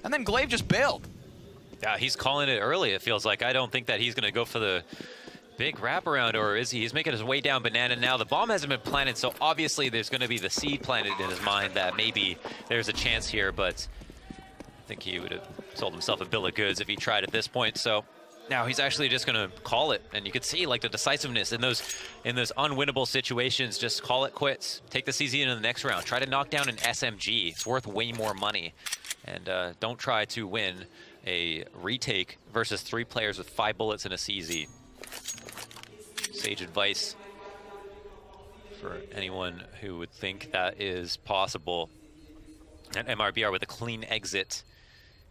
And then Glaive just bailed. Yeah, he's calling it early, it feels like. I don't think that he's going to go for the big wraparound, or is he? He's making his way down Banana now. The bomb hasn't been planted, so obviously there's going to be the seed planted in his mind that maybe there's a chance here, but I think he would have sold himself a bill of goods if he tried at this point. So now he's actually just going to call it, and you could see like the decisiveness in those unwinnable situations. Just call it quits. Take the CZ into the next round. Try to knock down an SMG. It's worth way more money, and don't try to win a retake versus 3 players with 5 bullets in a CZ. Sage advice for anyone who would think that is possible. And MIBR with a clean exit.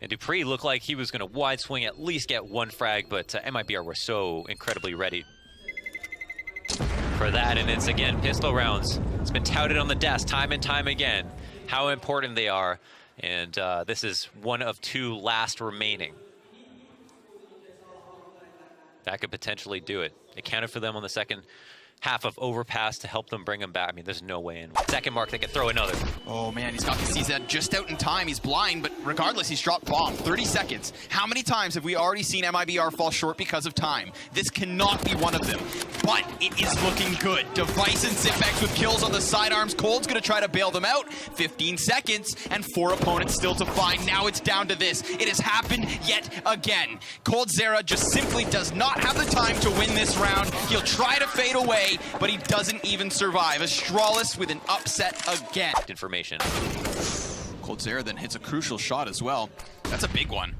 And Dupree looked like he was going to wide swing, at least get 1 frag, but MIBR were so incredibly ready for that. And it's, again, pistol rounds. It's been touted on the desk time and time again how important they are. And this is one of 2 last remaining. That could potentially do it. It counted for them on the second half of overpass to help them bring them back. I mean, there's no way in. Second mark, they could throw another. Oh man, he's got the CZ just out in time. He's blind, but regardless, he's dropped bomb. 30 seconds. How many times have we already seen MIBR fall short because of time? This cannot be one of them, but it is looking good. Device and Zipex with kills on the sidearms. Cold's gonna try to bail them out. 15 seconds and 4 opponents still to find. Now it's down to this. It has happened yet again. coldzera just simply does not have the time to win this round. He'll try to fade away, but he doesn't even survive. Astralis with an upset again. Information. coldzera then hits a crucial shot as well. That's a big one.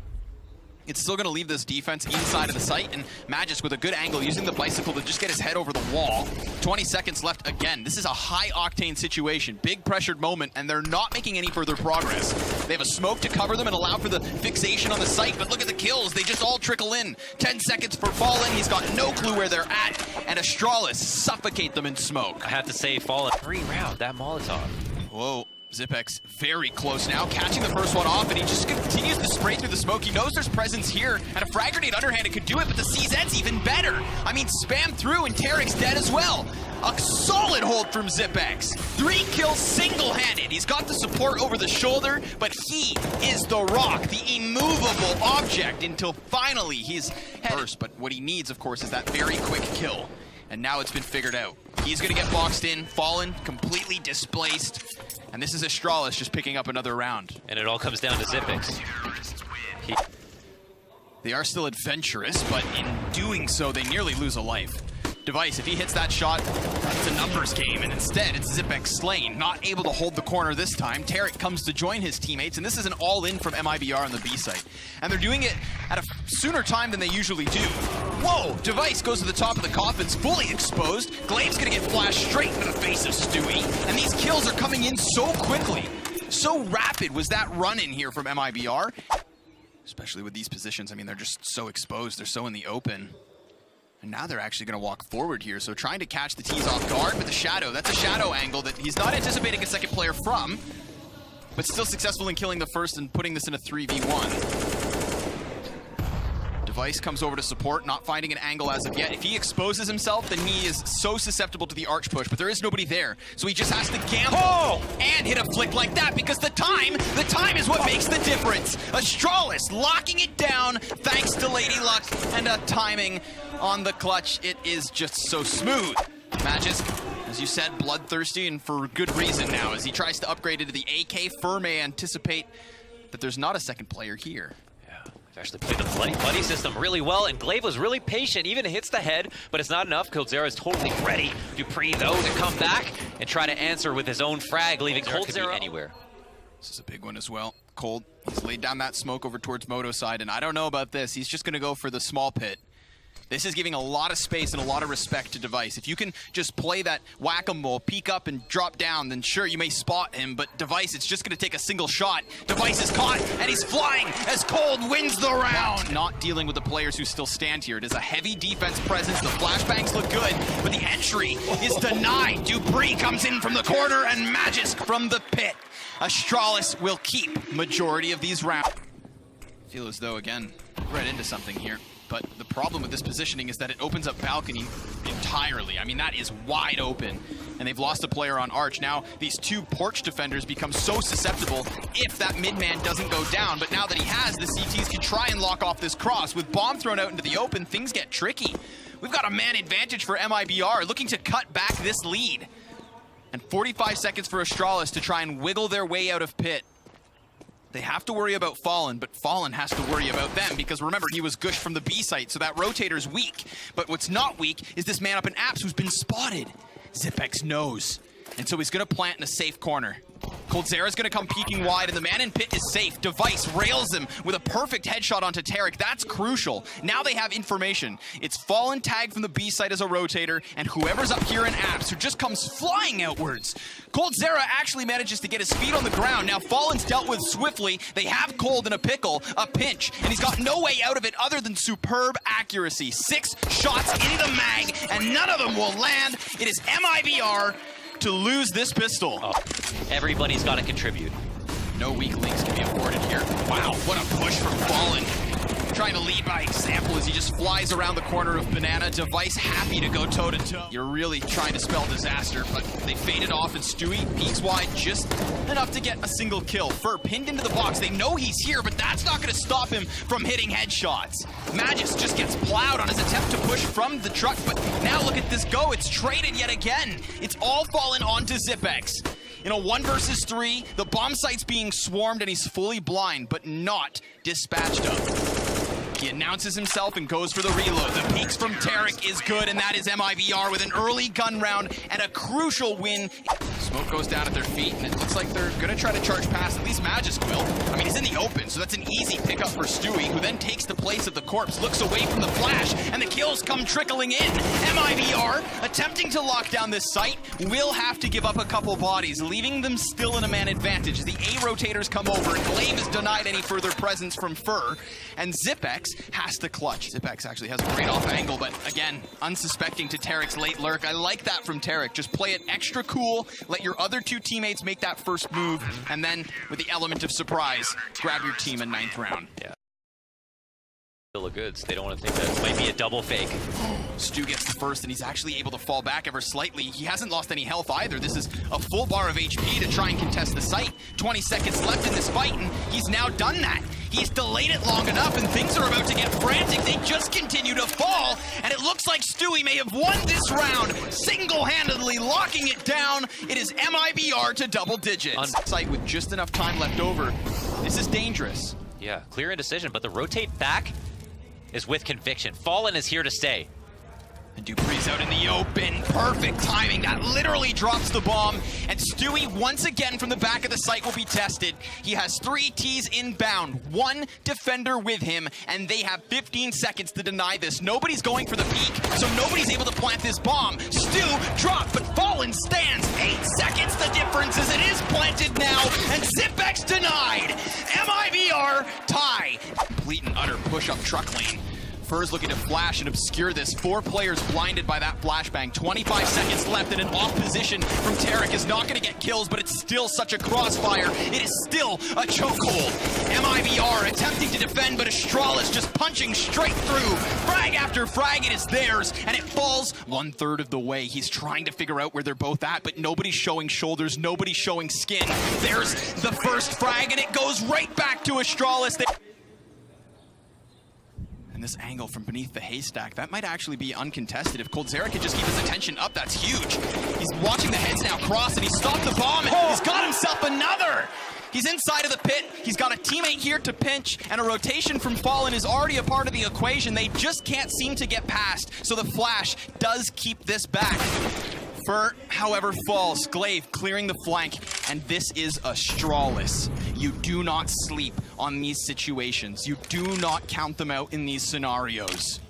It's still going to leave this defense inside of the site, and Magis with a good angle using the bicycle to just get his head over the wall. 20 seconds left again. This is a high-octane situation. Big pressured moment, and they're not making any further progress. They have a smoke to cover them and allow for the fixation on the site, but look at the kills. They just all trickle in. 10 seconds for Fallen. He's got no clue where they're at, and Astralis suffocate them in smoke. I have to say, Fallen, 3 round, that Molotov. Whoa. Zipex very close now, catching the first one off, and he just continues to spray through the smoke. He knows there's presence here, and a frag grenade underhanded could do it, but the CZ's even better. I mean, spam through, and Tarek's dead as well. A solid hold from Zipex. 3 kills single-handed. He's got the support over the shoulder, but he is the rock, the immovable object, until finally he's first. But what he needs, of course, is that very quick kill. And now it's been figured out. He's gonna get boxed in, Fallen, completely displaced. And this is Astralis just picking up another round. And it all comes down to Zipex. They are still adventurous, but in doing so, they nearly lose a life. Device, if he hits that shot, it's a numbers game, and instead it's Zipex slain, not able to hold the corner this time. Tarek comes to join his teammates, and this is an all-in from MIBR on the B site. And they're doing it at a sooner time than they usually do. Whoa! Device goes to the top of the coffin's fully exposed. Glaive's gonna get flashed straight into the face of Stewie, and these kills are coming in so quickly. So rapid was that run in here from MIBR. Especially with these positions, I mean, they're just so exposed, they're so in the open. And now they're actually going to walk forward here, so trying to catch the T's off guard, but the shadow, that's a shadow angle that he's not anticipating a second player from, but still successful in killing the first and putting this in a 3v1. Device comes over to support, not finding an angle as of yet. If he exposes himself, then he is so susceptible to the arch push, but there is nobody there, so he just has to gamble and hit a flick like that, because the time is what makes the difference. Astralis locking it down thanks to Lady Luck and a timing on the clutch. It is just so smooth. Magis, as you said, bloodthirsty, and for good reason now, as he tries to upgrade it to the AK. Fur may anticipate that there's not a second player here. Actually played the buddy system really well, and Glaive was really patient, even hits the head, but it's not enough. coldzera is totally ready. Dupree, though, to come back and try to answer with his own frag, leaving coldzera anywhere. This is a big one as well. Cold, he's laid down that smoke over towards Moto's side, and I don't know about this. He's just going to go for the small pit. This is giving a lot of space and a lot of respect to Device. If you can just play that whack-a-mole, peek up and drop down, then sure, you may spot him, but Device, it's just going to take a single shot. Device is caught, and he's flying as Cold wins the round. Not dealing with the players who still stand here. It is a heavy defense presence. The flashbangs look good, but the entry is denied. Dupree comes in from the corner, and Magis from the pit. Astralis will keep majority of these rounds. I feel as though, again, read into something here. But the problem with this positioning is that it opens up balcony entirely. I mean, that is wide open. And they've lost a player on Arch. Now, these two porch defenders become so susceptible if that mid-man doesn't go down. But now that he has, the CTs can try and lock off this cross. With bomb thrown out into the open, things get tricky. We've got a man advantage for MIBR, looking to cut back this lead. And 45 seconds for Astralis to try and wiggle their way out of pit. They have to worry about Fallen, but Fallen has to worry about them because remember, he was gushed from the B site, so that rotator's weak. But what's not weak is this man up in Apps who's been spotted. Zipex knows, and so he's gonna plant in a safe corner. coldzera's gonna come peeking wide, and the man in pit is safe. Device rails him with a perfect headshot onto Tarek. That's crucial. Now they have information. It's Fallen tagged from the B site as a rotator, and whoever's up here in Apps who just comes flying outwards. coldzera actually manages to get his feet on the ground. Now Fallen's dealt with swiftly. They have Cold in a pickle, a pinch, and he's got no way out of it other than superb accuracy. 6 shots in the mag, and none of them will land. It is MIBR to lose this pistol. Oh, everybody's got to contribute. No weak links can be afforded here. Wow, what a push from Fallen. Trying to lead by example as he just flies around the corner of Banana. Device happy to go toe-to-toe. You're really trying to spell disaster, but they faded off, and Stewie peeks wide just enough to get a single kill. Fur pinned into the box. They know he's here, but that's not going to stop him from hitting headshots. Magis just gets plowed on his attempt to push from the truck, but now look at this go. It's traded yet again. It's all fallen onto Zipex. In a 1 versus 3, the bomb site's being swarmed, and he's fully blind, but not dispatched of. He announces himself and goes for the reload. The peeks from Tarek is good, and that is MIBR with an early gun round and a crucial win. Smoke goes down at their feet, and it looks like they're going to try to charge past. At least Magis will. I mean, he's in the open, so that's an easy pickup for Stewie, who then takes the place of the corpse, looks away from the flash, and the kills come trickling in. MIBR, attempting to lock down this site, will have to give up a couple bodies, leaving them still in a man advantage. The A rotators come over, and Glaive is denied any further presence from Fur, and Zipex has to clutch. Zipex actually has a great off angle, but again, unsuspecting to Tarek's late lurk. I like that from Tarek. Just play it extra cool, let your other 2 teammates make that first move, and then with the element of surprise, grab your team in 9th round. Yeah. Still a goods. They don't want to think that it might be a double fake. Stu gets the first, and he's actually able to fall back ever slightly. He hasn't lost any health either. This is a full bar of HP to try and contest the site. 20 seconds left in this fight, and he's now done that. He's delayed it long enough, and things are about to get frantic. They just continue to fall, and it looks like Stewie may have won this round, single-handedly locking it down. It is MIBR to double digits. On site with just enough time left over. This is dangerous. Yeah, clear indecision, but the rotate back is with conviction. Fallen is here to stay. And Dupree's out in the open. Perfect timing. That literally drops the bomb. And Stewie, once again from the back of the site, will be tested. He has 3 Ts inbound, 1 defender with him, and they have 15 seconds to deny this. Nobody's going for the peak, so nobody's able to plant this bomb. Stu dropped, but Fallen stands. 8 seconds the difference as it is planted now, and Zipex denied. MIBR tie. Complete and utter push-up truck lane. Fur's looking to flash and obscure this. 4 players blinded by that flashbang. 25 seconds left, and an off position from Tarek is not going to get kills, but it's still such a crossfire. It is still a chokehold. MIBR attempting to defend, but Astralis just punching straight through. Frag after frag, it is theirs, and it falls 1/3 of the way. He's trying to figure out where they're both at, but nobody's showing shoulders, nobody's showing skin. There's the first frag, and it goes right back to Astralis. And this angle from beneath the haystack, that might actually be uncontested. If coldzera could just keep his attention up, that's huge. He's watching the heads now cross, and he stopped the bomb, and he's got himself another. He's inside of the pit. He's got a teammate here to pinch, and a rotation from Fallen is already a part of the equation. They just can't seem to get past, so the flash does keep this back. Fur, however, falls. Glaive clearing the flank, and this is Astralis. You do not sleep on these situations. You do not count them out in these scenarios.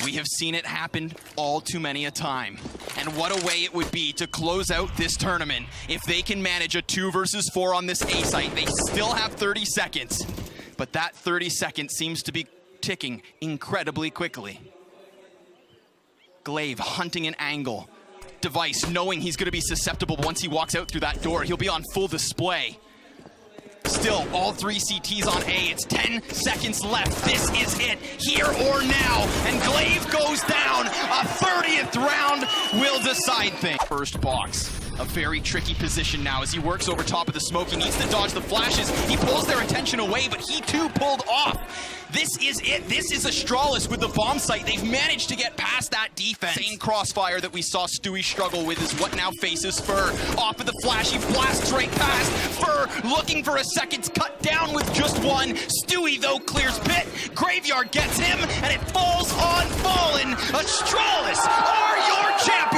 We have seen it happen all too many a time. And what a way it would be to close out this tournament. If they can manage a 2 versus 4 on this A site, they still have 30 seconds. But that 30 seconds seems to be ticking incredibly quickly. Glaive hunting an angle. Device knowing he's going to be susceptible once he walks out through that door. He'll be on full display. Still, all 3 CTs on A. It's 10 seconds left. This is it, here or now. And Glaive goes down. A 30th round will decide things. First box. A very tricky position now as he works over top of the smoke. He needs to dodge the flashes. He pulls their attention away, but he too pulled off. This is it. This is Astralis with the bomb site. They've managed to get past that defense. Same crossfire that we saw Stewie struggle with is what now faces Fur. Off of the flash, he blasts right past. Fur looking for a second, cut down with just one. Stewie, though, clears pit. Graveyard gets him, and it falls on Fallen. Astralis are your champions.